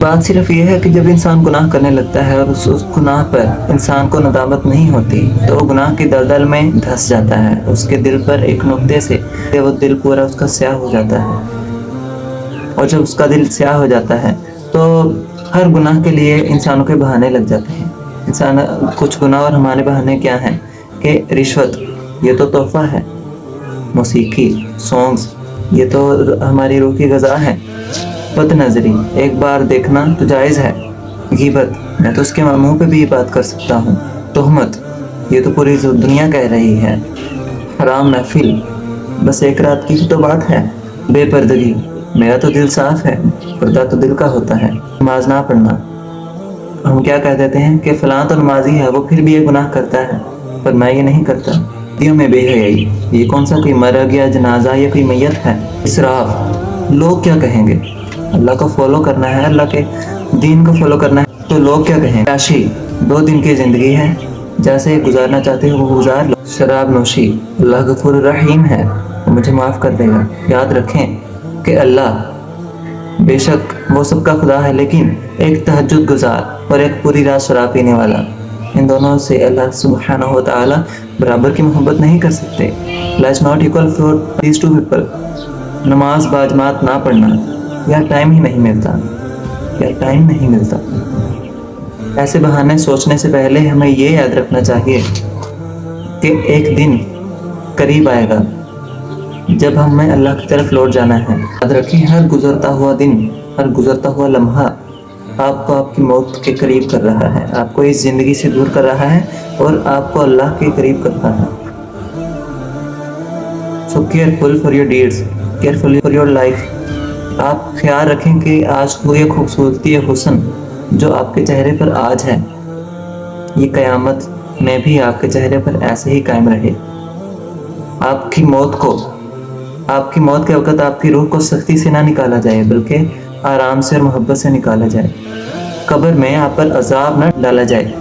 بات صرف یہ ہے کہ جب انسان گناہ کرنے لگتا ہے اور اس گناہ پر انسان کو ندامت نہیں ہوتی تو وہ گناہ کی دلدل میں دھس جاتا ہے، اس کے دل پر ایک نقطے سے وہ دل پورا اس کا سیاہ ہو جاتا ہے، اور جب اس کا دل سیاہ ہو جاتا ہے تو ہر گناہ کے لیے انسانوں کے بہانے لگ جاتے ہیں۔ کچھ گناہ اور ہمارے بہانے کیا ہیں کہ رشوت یہ تو تحفہ ہے، موسیقی سانگز یہ تو ہماری روح کی غذا ہے، بد نظری ایک بار دیکھنا تو جائز ہے، غیبت میں تو اس کے منہ پہ بھی یہ بات کر سکتا ہوں، تہمت یہ تو پوری دنیا کہہ رہی ہے، حرام محفل بس ایک رات کی تو بات ہے، بے پردگی میرا تو دل صاف ہے، پردہ تو دل کا ہوتا ہے، نماز نہ پڑھنا ہم کیا کہہ دیتے ہیں کہ فلاں تو نمازی ہے وہ پھر بھی یہ گناہ کرتا ہے پر میں یہ نہیں کرتا، دیوں میں بے حیائی یہ کون سا کوئی مر گیا جنازہ یا کوئی میت ہے، اسراف لوگ کیا کہیں گے، اللہ کو فالو کرنا ہے، اللہ کے دین کو فالو کرنا ہے تو لوگ کیا کہیں گے، عیاشی 2 دن کی زندگی ہے جیسے گزارنا چاہتے ہو وہ گزار لو، شراب نوشی اللہ غفور الرحیم ہے وہ مجھے معاف کر دے گا، یاد رکھیں کہ اللہ بے شک وہ سب کا خدا ہے لیکن ایک تہجد گزار اور ایک پوری رات شراب پینے والا ان دونوں سے اللہ سبحانہ و تعالی برابر کی محبت نہیں کر سکتے۔ Let's not equal for these two people۔ نماز باجماعت نہ پڑھنا یا ٹائم ہی نہیں ملتا، ایسے بہانے سوچنے سے پہلے ہمیں یہ یاد رکھنا چاہیے کہ ایک دن قریب آئے گا جب ہمیں اللہ کی طرف لوٹ جانا ہے، یاد رکھیں ہر گزرتا ہوا دن، ہر گزرتا ہوا لمحہ آپ کو آپ کی موت کے قریب کر رہا ہے، آپ کو اس زندگی سے دور کر رہا ہے اور آپ کو اللہ کے قریب کر رہا ہے۔ So careful for your deeds، careful for your life۔ آپ خیال رکھیں کہ آج وہ یہ خوبصورتی یا حسن جو آپ کے چہرے پر آج ہے یہ قیامت میں بھی آپ کے چہرے پر ایسے ہی قائم رہے۔ آپ کی موت کے وقت آپ کی روح کو سختی سے نہ نکالا جائے بلکہ آرام سے اور محبت سے نکالا جائے، قبر میں آپ پر عذاب نہ ڈالا جائے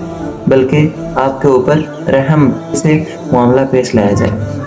بلکہ آپ کے اوپر رحم سے معاملہ پیش لایا جائے۔